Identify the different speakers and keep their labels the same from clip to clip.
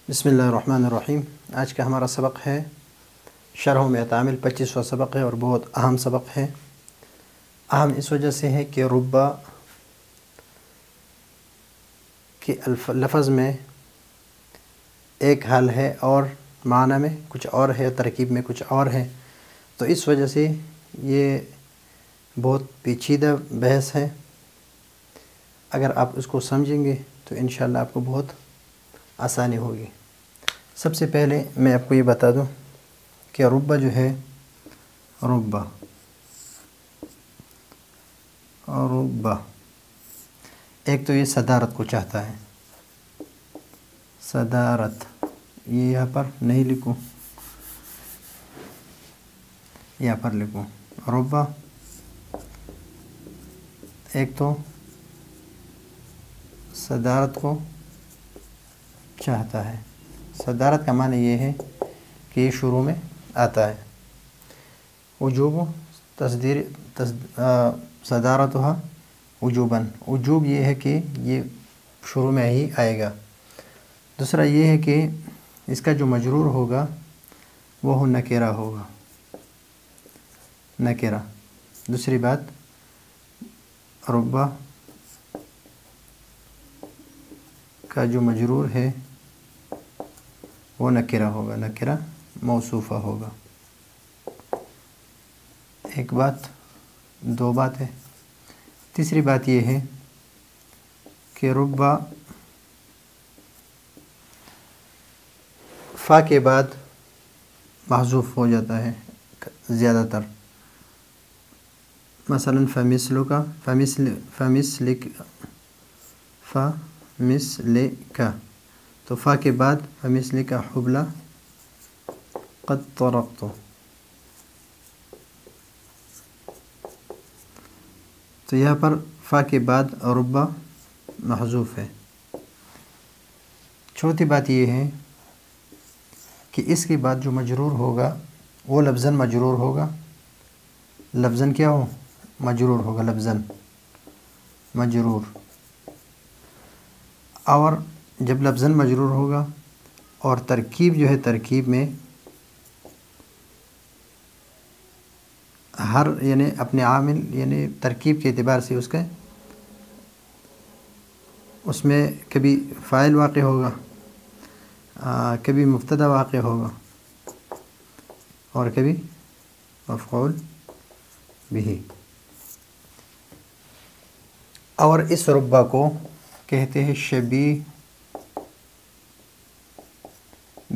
Speaker 1: بسم اللہ الرحمن الرحیم۔ آج کا ہمارا سبق ہے شرح مئۃ عامل، 25واں سبق ہے اور بہت اہم سبق ہے۔ اہم اس وجہ سے ہے کہ ربا کے لفظ میں ایک حال ہے اور معنی میں کچھ اور ہے، ترکیب میں کچھ اور ہے، تو اس وجہ سے یہ بہت پیچیدہ بحث ہے۔ اگر آپ اس کو سمجھیں گے تو انشاءاللہ آپ کو بہت آسانی ہوگی۔ سب سے پہلے میں آپ کو یہ بتا دوں کہ ربا جو ہے، ربا ایک تو یہ صدارت کو چاہتا ہے، صدارت، یہ یہاں پر نہیں لکھوں، یہاں پر لکھوں ربا ایک تو صدارت کو چاہتا ہے۔ صدارت کا معنی یہ ہے کہ یہ شروع میں آتا ہے۔ وجوب صدارتها وجوباً، وجوب یہ ہے کہ یہ شروع میں ہی آئے گا۔ دوسرا یہ ہے کہ اس کا جو مجرور ہوگا وہ نکرہ ہوگا، نکرہ۔ دوسری بات، ربا کا جو مجرور ہے وہ نکرہ ہوگا، نکرہ موصوفہ ہوگا۔ ایک بات، دو بات ہے۔ تیسری بات یہ ہے کہ ربا فا کے بعد محذوف ہو جاتا ہے زیادہ تر۔ مثلا فمثلک، فمثلک، تو فا کے بعد فمثلک حبلی قد طرقت، تو یہاں پر فا کے بعد ربا محذوف ہے۔ چوتھی بات یہ ہے کہ اس کے بعد جو مجرور ہوگا وہ لفظاً مجرور ہوگا، لفظاً کیا ہو؟ مجرور ہوگا، لفظاً مجرور۔ اور جب لفظاً مجرور ہوگا اور ترکیب جو ہے، ترکیب میں ہر یعنی اپنے عامل یعنی ترکیب کے اعتبار سے اس میں کبھی فاعل واقع ہوگا، کبھی مبتدا واقع ہوگا اور کبھی مفعول بھی۔ اور اس ربا کو کہتے ہیں شبیہ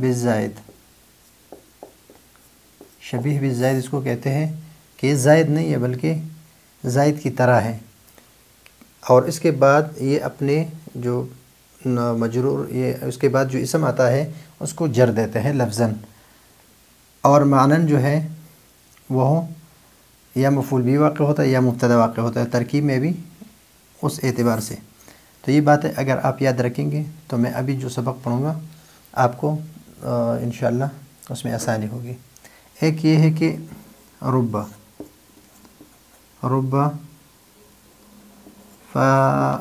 Speaker 1: بالزائد، شبیہ بالزائد اس کو کہتے ہیں کہ یہ زائد نہیں ہے بلکہ زائد کی طرح ہے، اور اس کے بعد یہ اپنے جو مجرور، یہ اس کے بعد جو اسم آتا ہے اس کو جر دیتے ہیں لفظاً، اور معناً جو ہے وہ یا مفعول بھی واقع ہوتا ہے یا مبتدا واقع ہوتا ہے، ترکیب میں بھی اس اعتبار سے۔ تو یہ باتیں اگر آپ یاد رکھیں گے تو میں ابھی جو سبق پڑھوں گا آپ کو انشاءاللہ اس میں آسانی ہوگی۔ ایک یہ ہے کہ ربا فاعل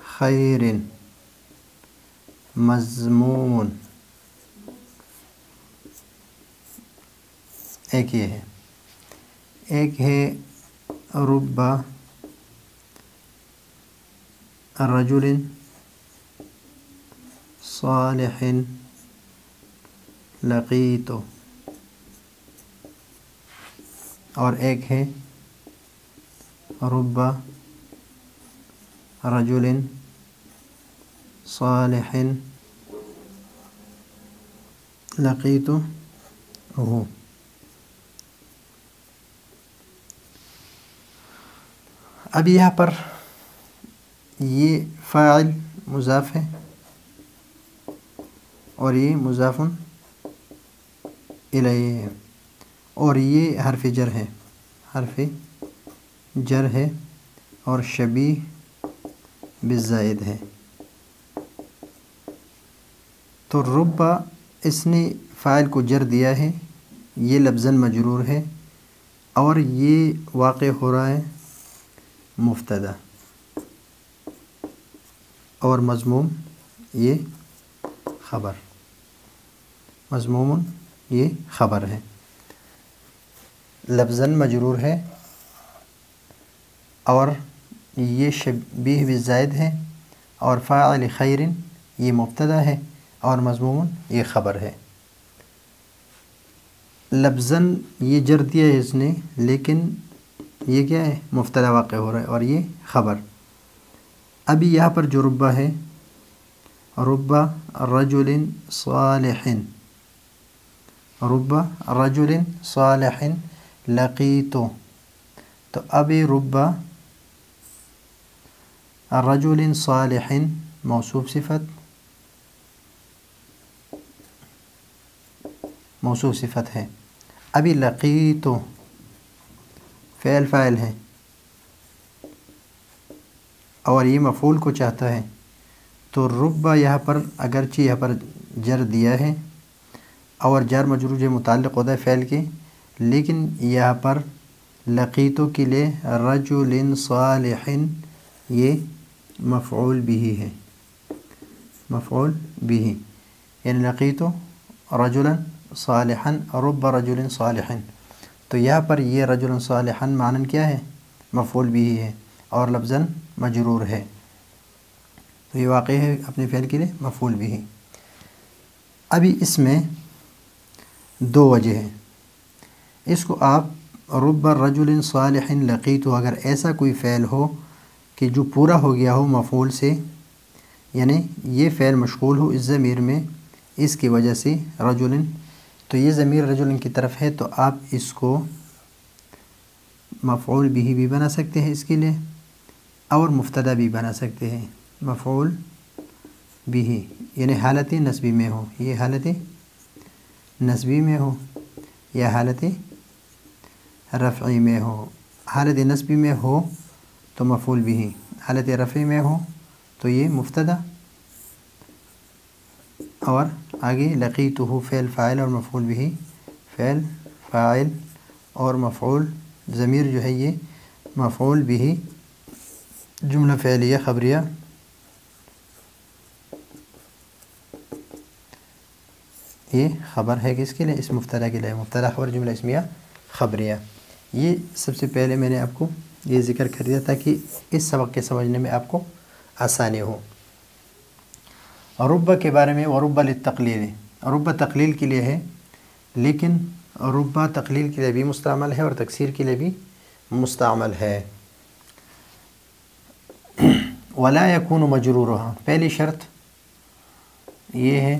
Speaker 1: خیر مضموم، ایک یہ ہے۔ ایک ہے ربا رجل صالح لقیت، اور ایک ہے ربا رجل صالح لقیتہ۔ اب یہاں پر یہ فاعل مضاف ہے اور یہ مضاف الیہ ہے، اور یہ حرف جر ہے، حرف جر ہے، اور شبیہ بالزائد ہے۔ تو ربا اس نے فاعل کو جر دیا ہے، یہ لفظاً مجرور ہے، اور یہ واقع ہو رہا ہے مبتدا، اور مضموم یہ خبر، مضموم یہ خبر ہے، لفظاً مجرور ہے اور یہ شبیہ بالزائد ہے، اور فاعل خیر یہ مبتدا ہے اور مضموم یہ خبر ہے۔ لفظاً یہ جر دیا ہے اس نے، لیکن یہ کیا ہے؟ مبتدا واقع ہو رہا ہے اور یہ خبر۔ ابھی یہاں پر جو ربا ہے، ربا رجل صالح، ربا رجل صالح لقیتو، تو ابھی ربا رجل صالح موصوف صفت، موصوف صفت ہے۔ ابھی لقیتو فعل فاعل ہے اور یہ مفعول کو چاہتا ہے، تو ربا یہاں پر اگرچہ یہاں پر جر دیا ہے اور جار مجرور جو متعلق ہوتا ہے فعل کے، لیکن یہاں پر لقیتو کے لیے رجل صالح یہ مفعول بھی ہے، مفعول بھی، یعنی لقیتو رجلا صالحا رب رجل صالح، تو یہاں پر یہ رجل صالحا معنی کیا ہے؟ مفعول بھی ہے اور لفظاً مجرور ہے، تو یہ واقع ہے اپنے فعل کے لیے مفعول بھی ہے۔ ابھی اس میں دو وجہ ہیں، اس کو آپ رب رجل صالح لقیتو، اگر ایسا کوئی فعل ہو کہ جو پورا ہو گیا ہو مفعول سے، یعنی یہ فعل مشغول ہو اس ضمیر میں اس کی وجہ سے رجل، تو یہ ضمیر رجل کی طرف ہے، تو آپ اس کو مفعول بھی بنا سکتے ہیں اس کے لیے، اور مبتدا بھی بنا سکتے ہیں، مفعول بھی، یعنی حالت نصبی میں ہو، یہ حالت نصبی میں ہو یا حالت رفعی میں ہو۔ حالت نصبی میں ہو تو مفعول بھی، حالت رفعی میں ہو تو یہ مبتدا، اور آگے لقیتہ فعل فاعل اور مفعول بھی، فعل فاعل اور مفعول، ضمیر جو ہے یہ مفعول بھی، جملہ فعلیہ خبریہ، یہ خبر ہے کس کے لیے؟ اس مبتدا کے لیے، مبتدا خبر جملہ اسمیہ خبریہ۔ یہ سب سے پہلے میں نے آپ کو یہ ذکر کر دیا تاکہ اس سبق کے سمجھنے میں آپ کو آسانی ہو۔ ربا کے بارے میں، وربا للتقلیل، ربا تقلیل کے لیے ہے، لیکن ربا تقلیل کے لیے بھی مستعمل ہے اور تکسیر کے لیے بھی مستعمل ہے۔ ولا یکون مجرورها، پہلی شرط یہ ہے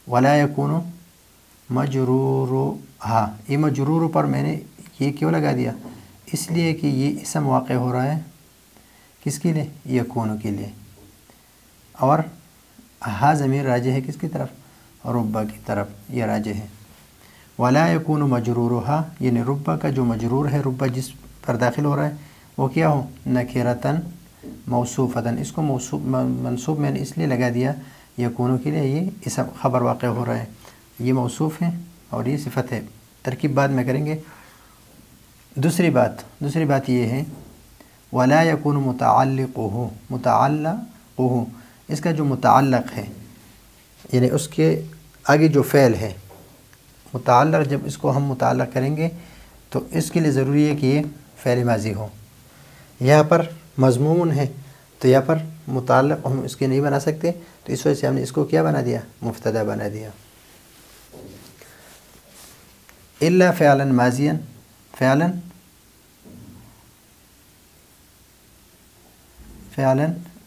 Speaker 1: ولا یکون مجرورها، یہ مجرور پر میں نے یہ کیوں لگا دیا؟ اس لیے کہ یہ اسم واقع ہو رہا ہے کس کے لیے؟ یکون کے لیے، اور ہا ضمیر راجع ہے کس کی طرف؟ ربا کی طرف، یہ راجع ہے۔ ولا یکون مجرورها، یعنی ربا کا جو مجرور ہے، ربا جس پر داخل ہو رہا ہے وہ کیا ہو؟ نکرتن موصوفتن، اس کو منصوب میں نے اس لیے لگا دیا یکونوں کے لیے، یہ اسم خبر واقع ہو رہا ہے، یہ موصوف ہے اور یہ صفت ہے، ترکیب بعد میں کریں گے۔ دوسری بات یہ ہے ولا یکون متعلقہ، متعلقہ اس کا جو متعلق ہے، یعنی اس کے آگے جو فعل ہے متعلق، جب اس کو ہم متعلق کریں گے تو اس کے لیے ضروری ہے کہ یہ فعل ماضی ہو، یہاں پر مضمون ہے تو یہاں پر متعلق ہم اس کے نہیں بنا سکتے، تو اس وجہ سے ہم نے اس کو کیا بنا دیا؟ مبتدا بنا دیا۔ الا فعلا ماضیا، فعلا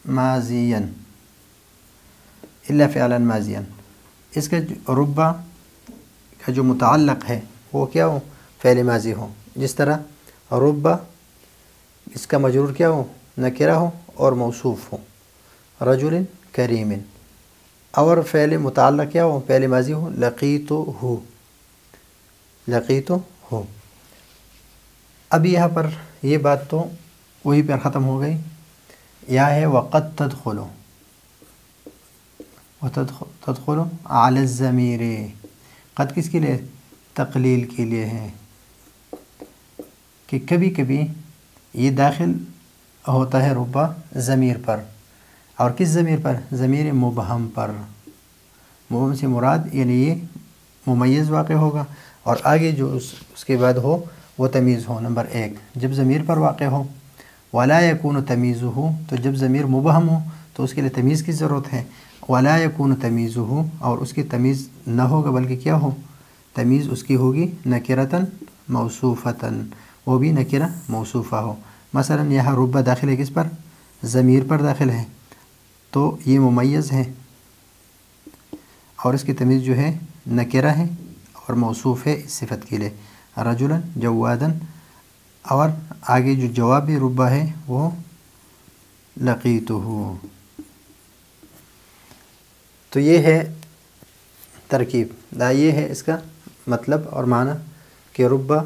Speaker 1: ماضیا، الا فعلا ماضیا، اس کا ربا کا جو متعلق ہے وہ کیا ہو؟ فعل ماضی ہو، جس طرح ربا اس کا مجرور کیا ہو؟ نکرہ ہو اور موصوف ہو، رجل کریم، اور فعل متعلق کیا ہو؟ فعل ماضی ہو، لقیتو ہو، لقیتو ہو۔ اب یہاں پر یہ بات تو وہی پر ختم ہو گئی، یہاں ہے وقد تدخلو، تدخلو علی الضمیر، قد کس کے لیے؟ تقلیل کے لیے ہے، کہ کبھی کبھی یہ داخل ہوتا ہے ربا ضمیر پر، اور کس ضمیر پر؟ ضمیر مبہم پر. مبہم سے مراد یعنی یہ ممیز واقع ہوگا اور آگے جو اس کے بعد ہو وہ تمیز ہو. نمبر 1 جب ضمیر پر واقع ہو. ولا یکون تمیزہ، تو جب ضمیر مبہم ہو تو اس کے لیے تمیز کی ضرورت ہے. ولا یکون تمیزہ، اور اس کی تمیز نہ ہوگا بلکہ کیا ہو؟ تمیز اس کی ہوگی نکرتاً موصوفتاً، وہ بھی نکرہ موصوفہ ہو. مثلا یہاں رب داخل ہے کس پر؟ ضمیر پر داخل ہے، تو یہ ممیز ہے اور اس کی تمیز جو ہے نکرہ ہے اور موصوف ہے اس صفت کے لیے رجلاً جواداً. اور آگے جو جواب ربہ ہے وہ لقیتہ. تو یہ ہے ترکیب، یہ ہے اس کا مطلب اور معنی کہ ربہ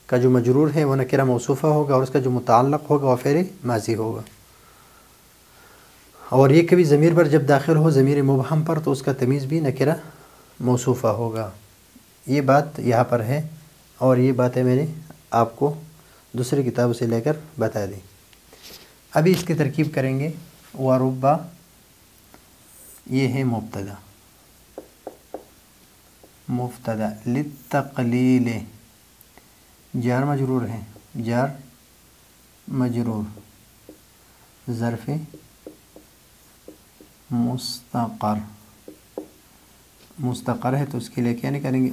Speaker 1: کا جو مجرور ہے وہ نکرہ موصوفہ ہوگا اور اس کا جو متعلق ہوگا وہ فعل ماضی ہوگا. اور یہ کبھی ضمیر پر جب داخل ہو ضمیر مبہم پر تو اس کا تمیز بھی نکرہ موصوفہ ہوگا. یہ بات یہاں پر ہے اور یہ باتیں میں نے آپ کو دوسری کتابوں سے لے کر بتا دی. ابھی اس کی ترکیب کریں گے. وربہ یہ ہے مبتدا للتقلیل، جار مجرور ہے، جار مجرور ظرف مستقر ہے تو اس کے لیے کیا نکالیں گے؟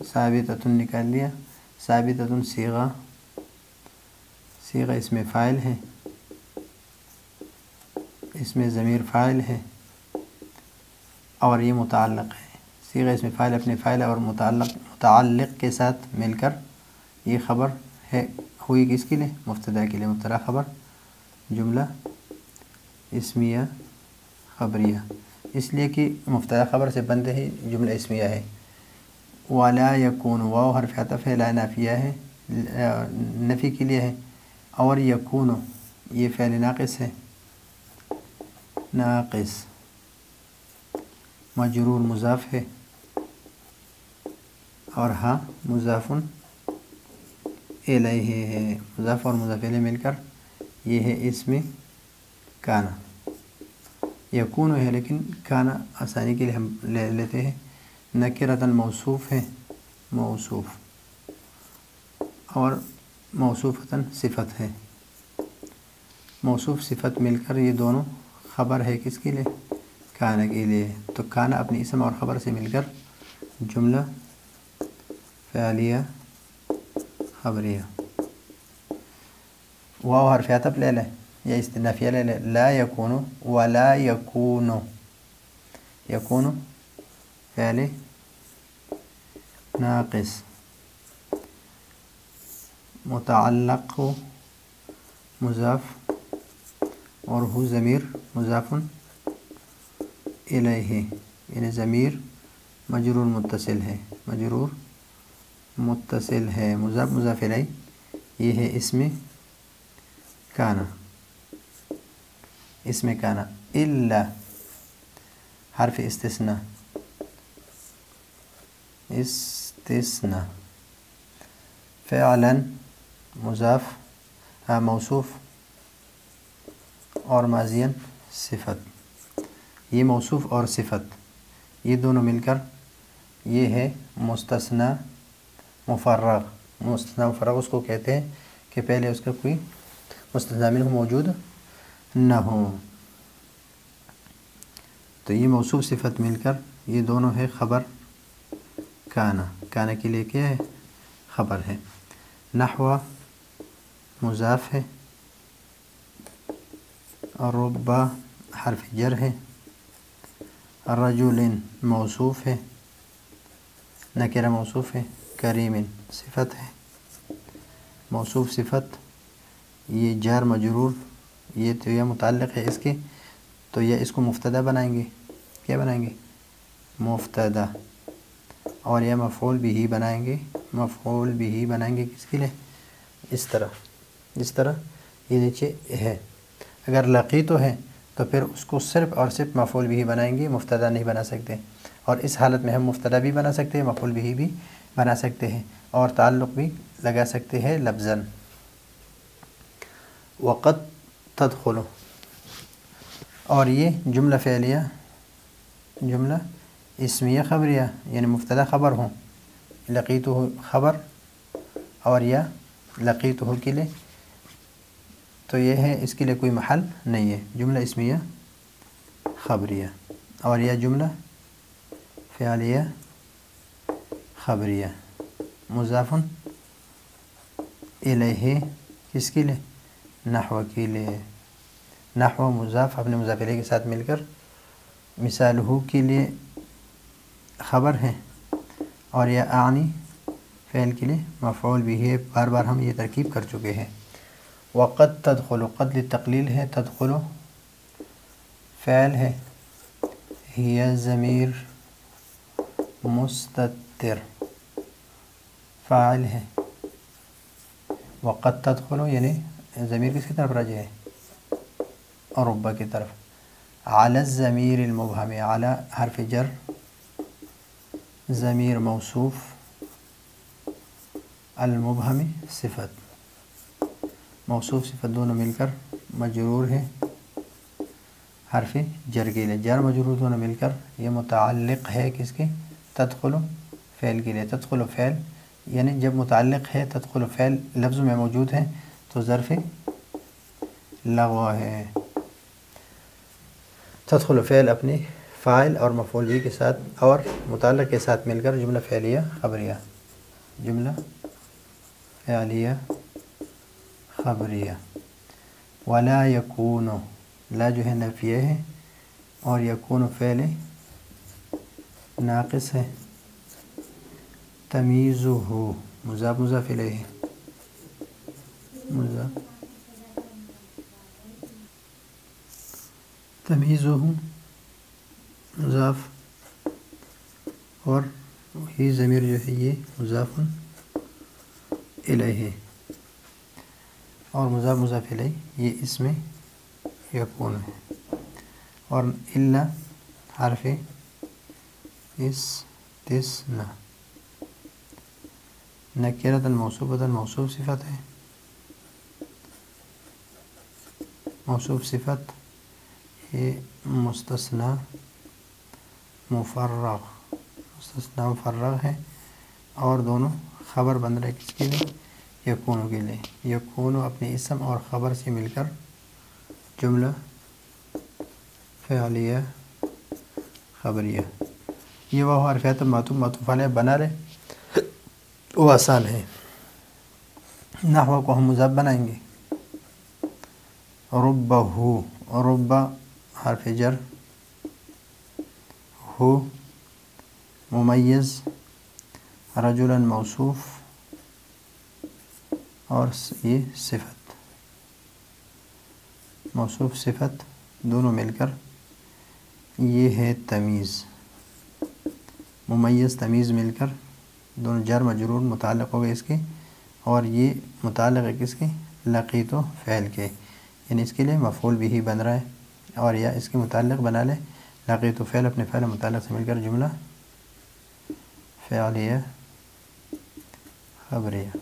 Speaker 1: ثابتۃ نکال لیا. ثابتۃ صیغہ اس میں فاعل ہے، اس میں ضمیر فاعل ہے اور یہ متعلق ہے. صیغہ اس میں فاعل اپنے فاعل اور متعلق کے ساتھ مل کر یہ خبر ہے ہوئی کس کے لیے؟ مبتدا کے لیے. مبتدا خبر جملہ اسمیہ خبریہ، اس لیے کہ مبتدا خبر سے بندے ہی جملہ اسمیہ ہے. ولا یکون، واو حرف عطف ہے، لا نافیہ ہے، نفی کے لیے ہے. اور یکون یہ فعل ناقص ہے، ناقص مجرور مضاف ہے اور ہاں مضاف الیہ ہے. مضاف اور مضاف الیہ مل کر یہ ہے اسم کانا. یکون ہے لیکن کانا آسانی کے لیے ہم لے لیتے ہیں. نکرتاً موصوف ہے، موصوف، اور موصوفتاً صفت ہے. موصوف صفت مل کر یہ دونوں خبر ہے کس کے لیے؟ کانا کے لیے. تو کانا اپنی اسم اور خبر سے مل کر جملہ فعلیہ خبریہ. واو حرف عطف لے لیں یا استنافیہ لے لیں. لا یکون ولا یکون، یکون فعل ناقص متعلق مضاف اور ہو ضمیر مضاف الیہ، یعنی ضمیر مجرور متصل ہے، مجرور متصل ہے، مضاف مضاف الیہ. یہ ہے اسم کانا، اسم کانا. الا حرف استثناء، فعلا مضاف موصوف اور ماضیا صفت. یہ موصوف اور صفت یہ دونوں مل کر یہ ہے مستثنی مفرغ. مستثنی مفرغ اس کو کہتے ہیں کہ پہلے اس کا کوئی مستثنی منہ موجود نہ ہو. تو یہ موصوف صفت مل کر یہ دونوں ہے خبر کانا. کانا کے لیے کیا ہے؟ خبر ہے. نحو مضاف ہے اور ربہ حرف جر ہے. رجل موصوف ہے، نکرہ موصوف ہے. کریم صفت ہے، موصوف صفت. یہ جار مجرور یہ تو یہ متعلق ہے اس کے، تو یہ اس کو مبتدا بنائیں گے. کیا بنائیں گے؟ مبتدا. اور یہ مفعول بھی بنائیں گے، مفعول بھی بنائیں گے کس کے لیے؟ اس طرح یہ نیچے ہے. اگر لقیتو ہے تو پھر اس کو صرف اور صرف مفعول بھی بنائیں گے، مبتدا نہیں بنا سکتے. اور اس حالت میں ہم مبتدا بھی بنا سکتے ہیں، مفعول بھی بنا سکتے ہیں اور تعلق بھی لگا سکتے ہیں لفظاً. وقد تدخل، اور یہ جملہ فعلیہ، جملہ اسمیہ خبریہ، یعنی مبتدا خبر ہوں، لقیتہ خبر اور یا لقیتہ کے لیے، تو یہ ہے اس کے لیے کوئی محل نہیں ہے، جملہ اسمیہ خبریہ، اور یا جملہ فعلیہ خبریہ مضاف الیہ، کس کے لیے؟ نحو کے لیے، نحو مضاف اپنے مضاف الیہ کے ساتھ مل کر مثالہ کے لیے خبر ہے، اور یا اعنی فعل کے لیے مفعول بھی ہے، بار بار ہم یہ ترکیب کر چکے ہیں۔ وقد تدخل، قد للتقلیل ہے، تدخل فعل ہے، ہی ضمیر مستتر فاعل ہے، وقد تدخل یعنی ضمیر کس کی طرف راجع ہے؟ رب کی طرف۔ علی الضمیر المبہم، علی حرف جر، ضمیر موصوف، المبہم صفت، موصوف صفت دونوں مل کر مجرور ہے حرف جر کے لیے، جر مجرور دونوں مل کر یہ متعلق ہے کس کے؟ تدخل فعل کے لیے۔ تدخل فعل یعنی جب متعلق ہے تدخل فعل لفظ میں موجود ہے تو ظرف لغو ہے۔ تدخل فعل اپنے فاعل اور مفعول بھی کے ساتھ اور متعلق کے ساتھ مل کر جملہ فعلیہ خبریہ، جملہ فعلیہ خبریہ۔ ولا یکون، لا جو ہے نفیہ ہے، اور یکون فعل ناقص ہے، تمییزہ مضاف مضاف الیہ، مضاف تمییزہ مضاف، اور ہی ضمیر جو ہے یہ مضاف الیہ، اور مضاف مضاف الیہ یہ اس میں یکون ہے، اور الا حرف استثناء، نکرۃ موصوفۃ، موصوف صفت ہے، موصوف صفت یہ مستثنیٰ مفرغ، مستثنیٰ مفرغ ہے، اور دونوں خبر بن رہے کس کے لیے؟ یکون کے لیے۔ یکون اپنے اسم اور خبر سے مل کر جملہ فعلیہ خبریہ۔ یہ وہ حرفیات معطوف معطوف علیہ بنا لے، وہ آسان ہے۔ نحو کو ہم مضاف بنائیں گے، ربہ، رب حرف جر، ہو ممیز، رجلا موصوف، اور یہ صفت، موصوف صفت دونوں مل کر یہ ہے تمیز، ممیز تمیز مل کر دونوں جر مجرور متعلق ہو گئے اس کے، اور یہ متعلق ہے کس کے؟ لقیتہ فعل کے، یعنی اس کے لیے مفعول بھی بن رہا ہے، اور یا اس کے متعلق بنا لے لقیتہ فعل اپنے فعل متعلق سے مل کر جملہ فعلیہ خبریہ۔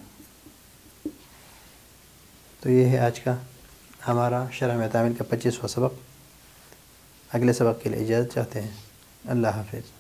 Speaker 1: تو یہ ہے آج کا ہمارا شرح معتمد کا 25واں سبق۔ اگلے سبق کے لیے اجازت چاہتے ہیں۔ اللہ حافظ۔